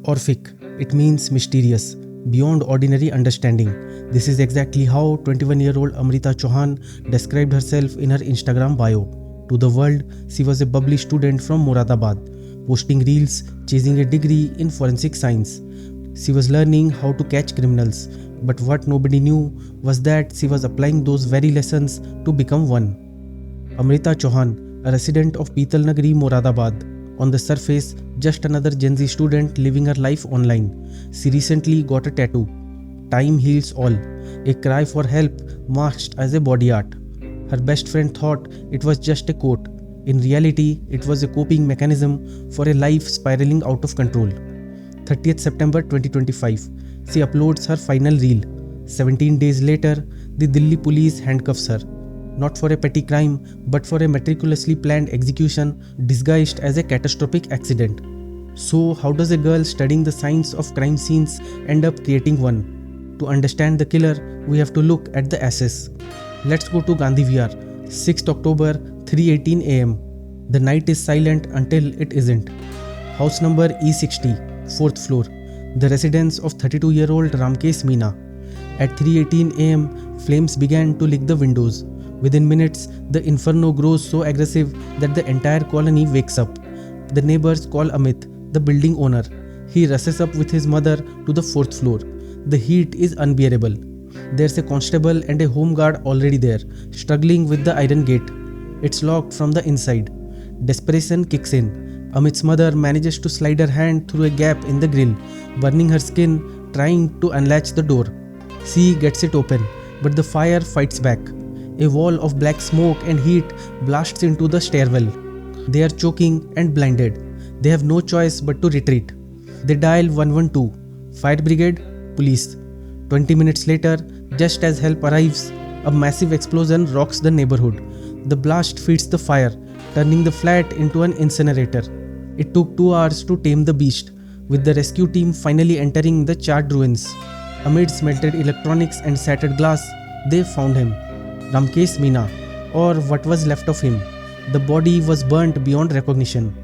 Orphic. It means mysterious, beyond ordinary understanding. This is exactly how 21-year-old Amrita Chauhan described herself in her Instagram bio. To the world, she was a bubbly student from Moradabad, posting reels, chasing a degree in forensic science. She was learning how to catch criminals, but what nobody knew was that she was applying those very lessons to become one. Amrita Chauhan, a resident of Pital Nagari, Moradabad, on the surface, just another Gen Z student living her life online. She recently got a tattoo. Time heals all. A cry for help masked as a body art. Her best friend thought it was just a quote. In reality, it was a coping mechanism for a life spiraling out of control. 30th September 2025, she uploads her final reel. 17 days later, the Delhi police handcuffs her. Not for a petty crime, but for a meticulously planned execution disguised as a catastrophic accident. So, how does a girl studying the science of crime scenes end up creating one? To understand the killer, we have to look at the assets. Let's go to Gandhi Vihar, 6th October, 3:18 am. The night is silent until it isn't. House number E60, 4th floor. The residence of 32-year-old Ramkesh Meena. At 3:18 am, flames began to lick the windows. Within minutes, the inferno grows so aggressive that the entire colony wakes up. The neighbors call Amit, the building owner. He rushes up with his mother to the 4th floor. The heat is unbearable. There's a constable and a home guard already there, struggling with the iron gate. It's locked from the inside. Desperation kicks in. Amit's mother manages to slide her hand through a gap in the grill, burning her skin, trying to unlatch the door. She gets it open, but the fire fights back. A wall of black smoke and heat blasts into the stairwell. They are choking and blinded. They have no choice but to retreat. They dial 112, fire brigade, police. 20 minutes later, just as help arrives, a massive explosion rocks the neighborhood. The blast feeds the fire, turning the flat into an incinerator. It took 2 hours to tame the beast, with the rescue team finally entering the charred ruins. Amid melted electronics and shattered glass, they found him. Ramkesh Meena, or what was left of him. The body was burnt beyond recognition.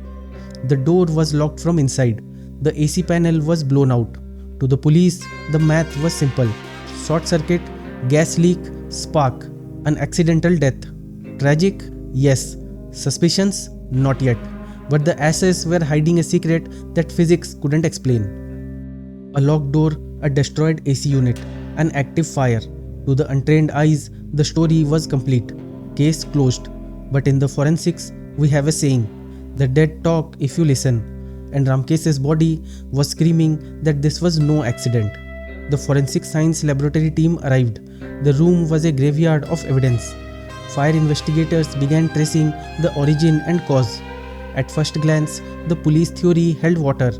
The door was locked from inside. The AC panel was blown out. To the police, the math was simple. Short circuit, gas leak, spark, an accidental death. Tragic? Yes. Suspicions? Not yet. But the assays were hiding a secret that physics couldn't explain. A locked door, a destroyed AC unit, an active fire. To the untrained eyes, the story was complete. Case closed. But in the forensics, we have a saying, the dead talk if you listen. And Ramkesh's body was screaming that this was no accident. The forensic science laboratory team arrived. The room was a graveyard of evidence. Fire investigators began tracing the origin and cause. At first glance, the police theory held water.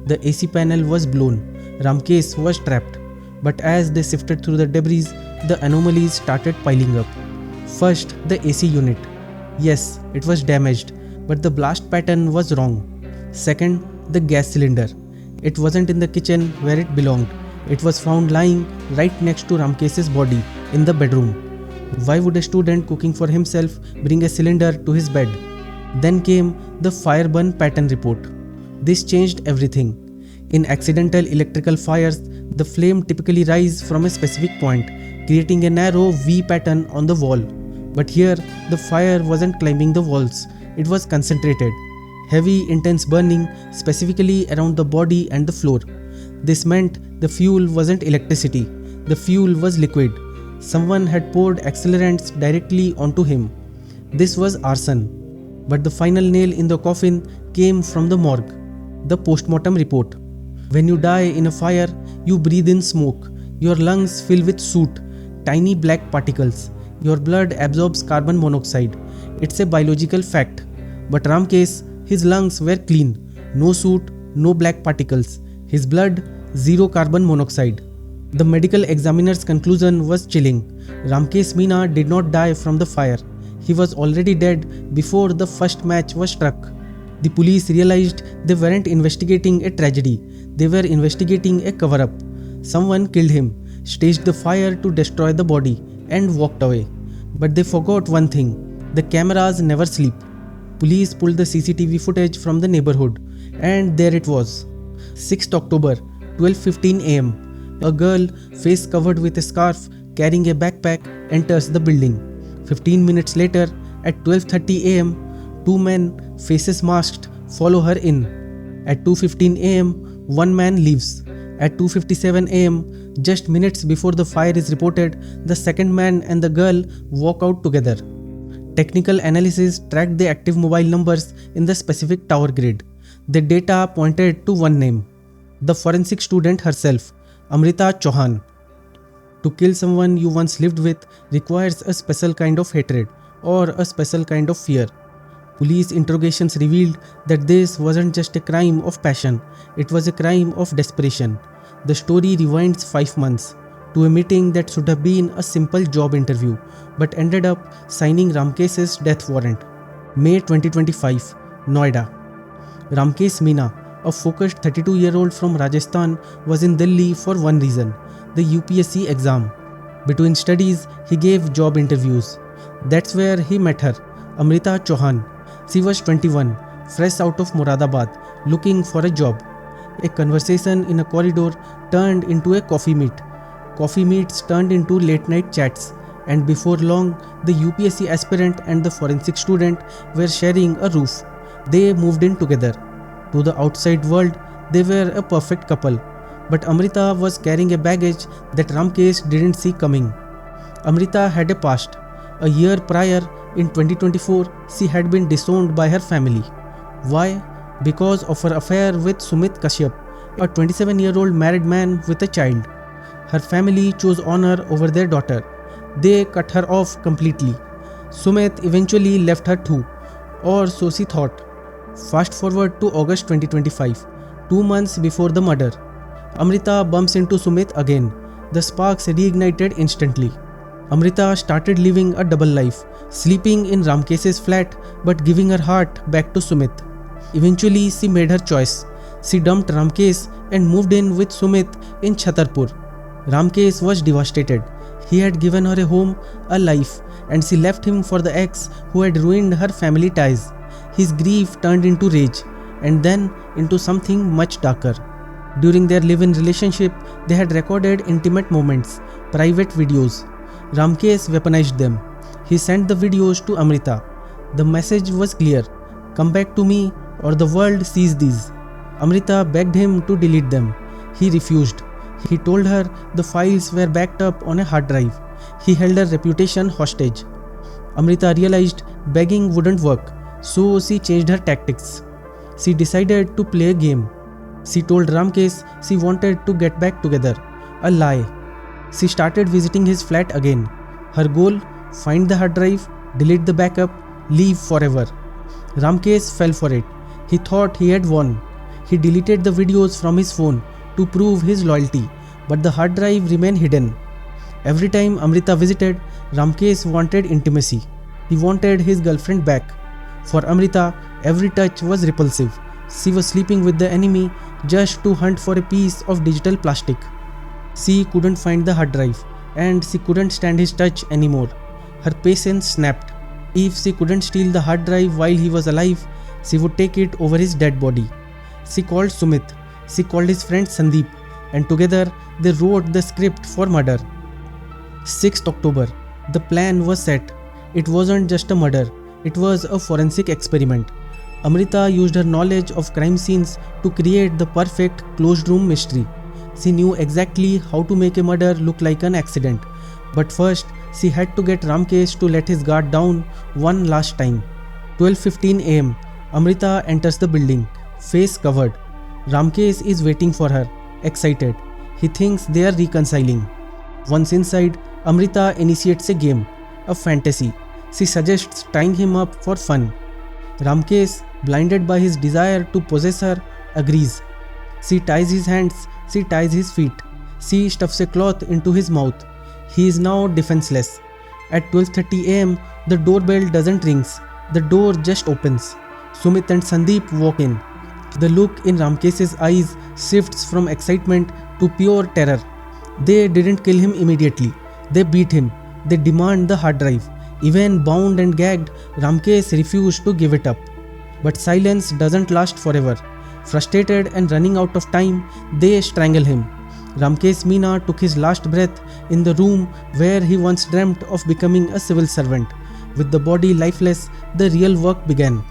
The AC panel was blown. Ramkesh was trapped. But as they sifted through the debris, the anomalies started piling up. First, the AC unit. Yes, it was damaged, but the blast pattern was wrong. Second, the gas cylinder. It wasn't in the kitchen where it belonged. It was found lying right next to Ramkesh's body in the bedroom. Why would a student cooking for himself bring a cylinder to his bed? Then came the fire burn pattern report. This changed everything. In accidental electrical fires, the flame typically rises from a specific point, creating a narrow V pattern on the wall. But here, the fire wasn't climbing the walls. It was concentrated. Heavy, intense burning, specifically around the body and the floor. This meant the fuel wasn't electricity. The fuel was liquid. Someone had poured accelerants directly onto him. This was arson. But the final nail in the coffin came from the morgue. The postmortem report. When you die in a fire, you breathe in smoke. Your lungs fill with soot, tiny black particles. Your blood absorbs carbon monoxide. It's a biological fact. But Ramkesh, his lungs were clean. No soot, no black particles. His blood, zero carbon monoxide. The medical examiner's conclusion was chilling. Ramkesh Meena did not die from the fire. He was already dead before the first match was struck. The police realized they weren't investigating a tragedy. They were investigating a cover-up. Someone killed him, staged the fire to destroy the body, and walked away. But they forgot one thing. The cameras never sleep. Police pulled the CCTV footage from the neighborhood, and there it was. 6th October, 12:15 am. A girl, face covered with a scarf, carrying a backpack, enters the building. 15 minutes later, at 12:30 am, two men, faces masked, follow her in. At 2:15 am, one man leaves. At 2:57 am, just minutes before the fire is reported, the second man and the girl walk out together. Technical analysis tracked the active mobile numbers in the specific tower grid. The data pointed to one name, the forensic student herself, Amrita Chauhan. To kill someone you once lived with requires a special kind of hatred or a special kind of fear. Police interrogations revealed that this wasn't just a crime of passion, it was a crime of desperation. The story rewinds 5 months to a meeting that should have been a simple job interview but ended up signing Ramkesh's death warrant. May 2025, Noida. Ramkesh Meena, a focused 32-year-old from Rajasthan, was in Delhi for one reason: the UPSC exam. Between studies, he gave job interviews. That's where he met her, Amrita Chauhan. She was 21, fresh out of Moradabad, looking for a job. A conversation in a corridor turned into a coffee meet. Coffee meets turned into late-night chats, and before long, the UPSC aspirant and the forensic student were sharing a roof. They moved in together. To the outside world, they were a perfect couple. But Amrita was carrying a baggage that Ramkesh didn't see coming. Amrita had a past. A year prior, in 2024, she had been disowned by her family. Why? Because of her affair with Sumit Kashyap, a 27-year-old married man with a child. Her family chose honor over their daughter. They cut her off completely. Sumit eventually left her too, or so she thought. Fast forward to August 2025, 2 months before the murder. Amrita bumps into Sumit again. The sparks reignited instantly. Amrita started living a double life, sleeping in Ramkesh's flat but giving her heart back to Sumit. Eventually, she made her choice. She dumped Ramkesh and moved in with Sumit in Chhatarpur. Ramkesh was devastated. He had given her a home, a life, and she left him for the ex who had ruined her family ties. His grief turned into rage, and then into something much darker. During their live-in relationship, they had recorded intimate moments, private videos. Ramkesh weaponized them. He sent the videos to Amrita. The message was clear: come back to me or the world sees these. Amrita begged him to delete them. He refused. He told her the files were backed up on a hard drive. He held her reputation hostage. Amrita realized begging wouldn't work, so she changed her tactics. She decided to play a game. She told Ramkesh she wanted to get back together. A lie. She started visiting his flat again. Her goal: find the hard drive, delete the backup, leave forever. Ramkesh fell for it. He thought he had won. He deleted the videos from his phone to prove his loyalty, but the hard drive remained hidden. Every time Amrita visited, Ramkesh wanted intimacy. He wanted his girlfriend back. For Amrita, every touch was repulsive. She was sleeping with the enemy just to hunt for a piece of digital plastic. She couldn't find the hard drive, and she couldn't stand his touch anymore. Her patience snapped. If she couldn't steal the hard drive while he was alive, she would take it over his dead body. She called Sumit. She called his friend Sandeep, and together they wrote the script for murder. 6th October. The plan was set. It wasn't just a murder, it was a forensic experiment. Amrita used her knowledge of crime scenes to create the perfect closed room mystery. She knew exactly how to make a murder look like an accident. But first, she had to get Ramkesh to let his guard down one last time. 12:15 am. Amrita enters the building, face covered. Ramkesh is waiting for her, excited. He thinks they are reconciling. Once inside, Amrita initiates a game, a fantasy. She suggests tying him up for fun. Ramkesh, blinded by his desire to possess her, agrees. She ties his hands, she ties his feet. She stuffs a cloth into his mouth. He is now defenseless. At 12:30 am, the doorbell doesn't ring. The door just opens. Sumit and Sandeep walk in. The look in Ramkesh's eyes shifts from excitement to pure terror. They didn't kill him immediately. They beat him. They demand the hard drive. Even bound and gagged, Ramkesh refused to give it up. But silence doesn't last forever. Frustrated and running out of time, they strangle him. Ramkesh Meena took his last breath in the room where he once dreamt of becoming a civil servant. With the body lifeless, the real work began.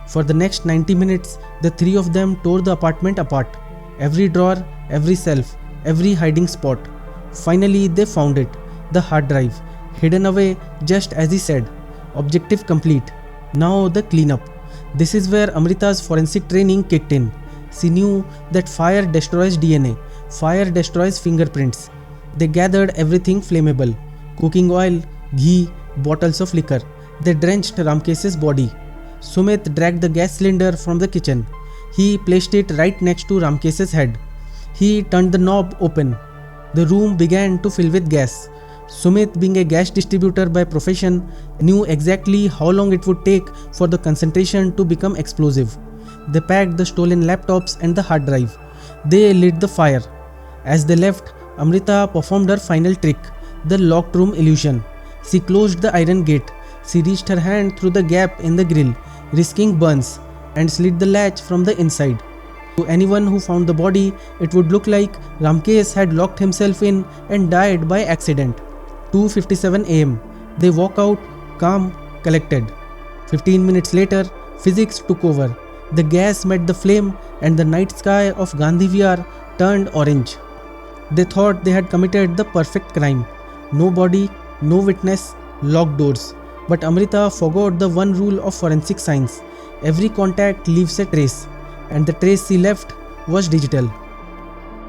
For the next 90 minutes, the three of them tore the apartment apart. Every drawer, every shelf, every hiding spot. Finally, they found it, the hard drive, hidden away just as he said. Objective complete. Now the cleanup. This is where Amrita's forensic training kicked in. She knew that fire destroys DNA, fire destroys fingerprints. They gathered everything flammable: cooking oil, ghee, bottles of liquor. They drenched Ramkesh's body. Sumit dragged the gas cylinder from the kitchen. He placed it right next to Ramkesh's head. He turned the knob open. The room began to fill with gas. Sumit, being a gas distributor by profession, knew exactly how long it would take for the concentration to become explosive. They packed the stolen laptops and the hard drive. They lit the fire. As they left, Amrita performed her final trick, the locked room illusion. She closed the iron gate. She reached her hand through the gap in the grill, risking burns, and slid the latch from the inside. To anyone who found the body, it would look like Ramkesh had locked himself in and died by accident. 2:57 am. They walk out, calm, collected. 15 minutes later, physics took over. The gas met the flame and the night sky of Gandhi Vihar turned orange. They thought they had committed the perfect crime. No body, no witness, locked doors. But Amrita forgot the one rule of forensic science. Every contact leaves a trace, and the trace she left was digital.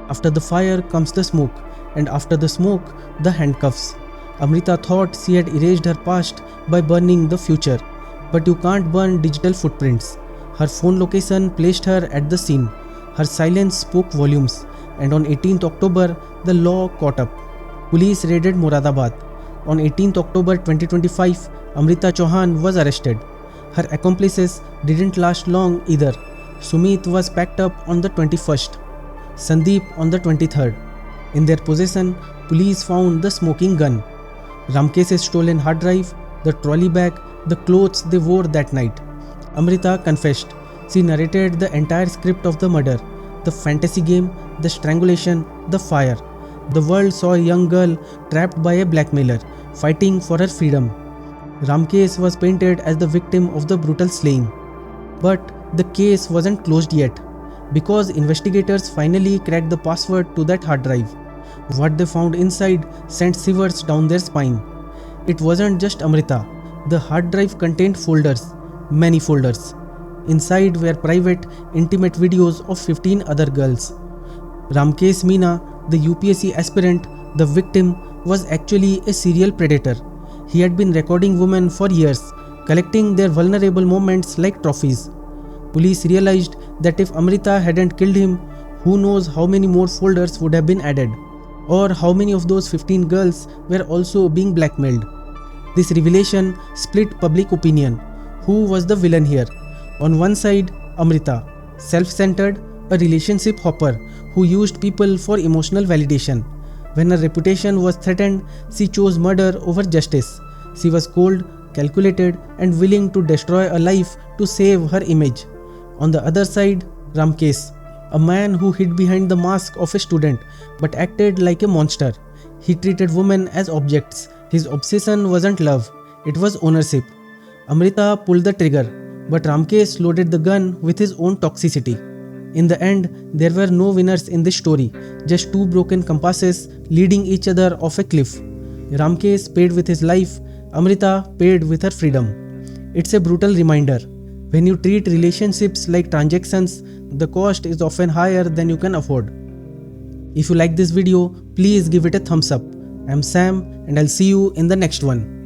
After the fire comes the smoke, and after the smoke, the handcuffs. Amrita thought she had erased her past by burning the future, but you can't burn digital footprints. Her phone location placed her at the scene. Her silence spoke volumes, and on 18th October, the law caught up. Police raided Moradabad. On 18th October 2025, Amrita Chauhan was arrested. Her accomplices didn't last long either. Sumit was packed up on the 21st, Sandeep on the 23rd. In their possession, police found the smoking gun, Ramkesh's stolen hard drive, the trolley bag, the clothes they wore that night. Amrita confessed. She narrated the entire script of the murder, the fantasy game, the strangulation, the fire. The world saw a young girl trapped by a blackmailer, fighting for her freedom. Ramkesh was painted as the victim of the brutal slaying. But the case wasn't closed yet, because investigators finally cracked the password to that hard drive. What they found inside sent shivers down their spine. It wasn't just Amrita. The hard drive contained folders, many folders. Inside were private, intimate videos of 15 other girls. Ramkesh Meena, the UPSC aspirant, the victim, was actually a serial predator. He had been recording women for years, collecting their vulnerable moments like trophies. Police realized that if Amrita hadn't killed him, who knows how many more folders would have been added, or how many of those 15 girls were also being blackmailed. This revelation split public opinion. Who was the villain here? On one side, Amrita, self-centered, a relationship hopper who used people for emotional validation. When her reputation was threatened, she chose murder over justice. She was cold, calculated, and willing to destroy a life to save her image. On the other side, Ramkesh, a man who hid behind the mask of a student but acted like a monster. He treated women as objects. His obsession wasn't love, it was ownership. Amrita pulled the trigger, but Ramkesh loaded the gun with his own toxicity. In the end, there were no winners in this story, just two broken compasses leading each other off a cliff. Ramkesh paid with his life, Amrita paid with her freedom. It's a brutal reminder. When you treat relationships like transactions, the cost is often higher than you can afford. If you like this video, please give it a thumbs up. I'm Sam and I'll see you in the next one.